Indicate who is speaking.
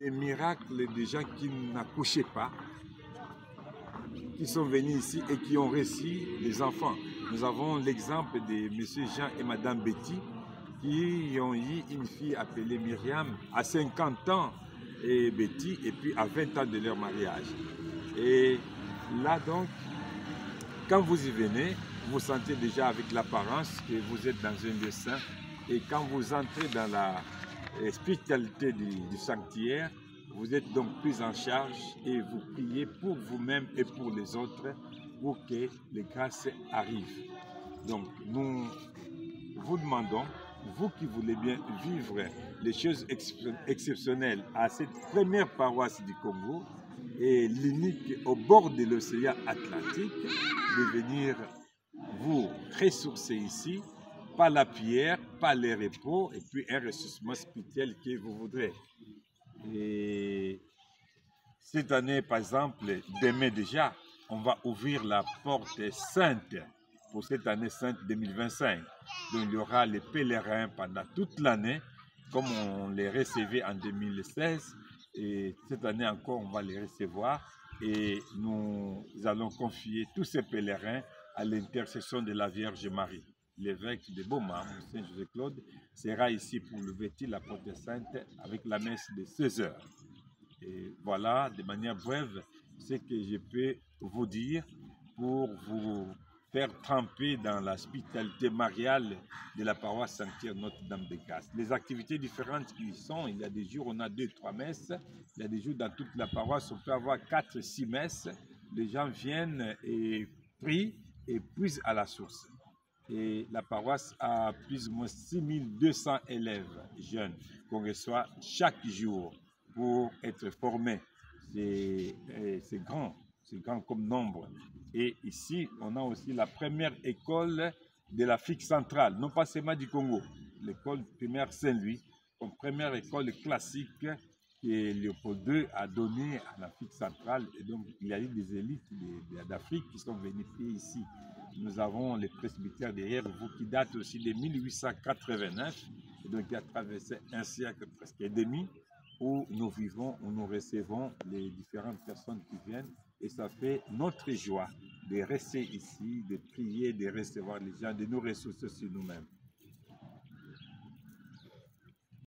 Speaker 1: Des miracles de gens qui n'accouchaient pas, qui sont venus ici et qui ont reçu des enfants. Nous avons l'exemple de M. Jean et Mme Betty qui ont eu une fille appelée Myriam à 50 ans et Betty, et puis à 20 ans de leur mariage. Et là donc, quand vous y venez, vous sentez déjà avec l'apparence que vous êtes dans un lieu saint. Et quand vous entrez dans la spiritualité du sanctuaire, vous êtes donc pris en charge et vous priez pour vous-même et pour les autres pour que les grâces arrivent. Donc nous vous demandons, vous qui voulez bien vivre les choses exceptionnelles à cette première paroisse du Congo et l'unique au bord de l'océan Atlantique, de venir vous ressourcer ici, pas la pierre, pas les repos, et puis un ressourcement spirituel que vous voudrez. Et cette année, par exemple, demain déjà, on va ouvrir la porte sainte pour cette année sainte 2025. Donc il y aura les pèlerins pendant toute l'année, comme on les recevait en 2016. Et cette année encore, on va les recevoir. Et nous allons confier tous ces pèlerins à l'intercession de la Vierge Marie. L'évêque de Boma, Saint José-Claude, sera ici pour le vêtir la porte sainte avec la messe de 16 heures. Et voilà, de manière brève, ce que je peux vous dire pour vous faire tremper dans la spiritualité mariale de la paroisse Sanctuaire Notre-Dame de Grâce. Les activités différentes qui y sont, il y a des jours où on a 2-3 messes, il y a des jours dans toute la paroisse on peut avoir 4-6 messes. Les gens viennent et prient et puisent à la source. Et la paroisse a plus ou moins 6200 élèves jeunes qu'on reçoit chaque jour pour être formés. C'est grand comme nombre. Et ici, on a aussi la première école de l'Afrique centrale, non pas seulement du Congo, l'école primaire Saint-Louis, comme première école classique que Léopold II a donnée à l'Afrique centrale. Et donc, il y a eu des élites d'Afrique qui sont venues ici. Nous avons les presbytères derrière vous qui datent aussi de 1889, et donc qui a traversé un siècle presque et demi, où nous vivons, où nous recevons les différentes personnes qui viennent, et ça fait notre joie de rester ici, de prier, de recevoir les gens, de nous ressourcer sur nous-mêmes.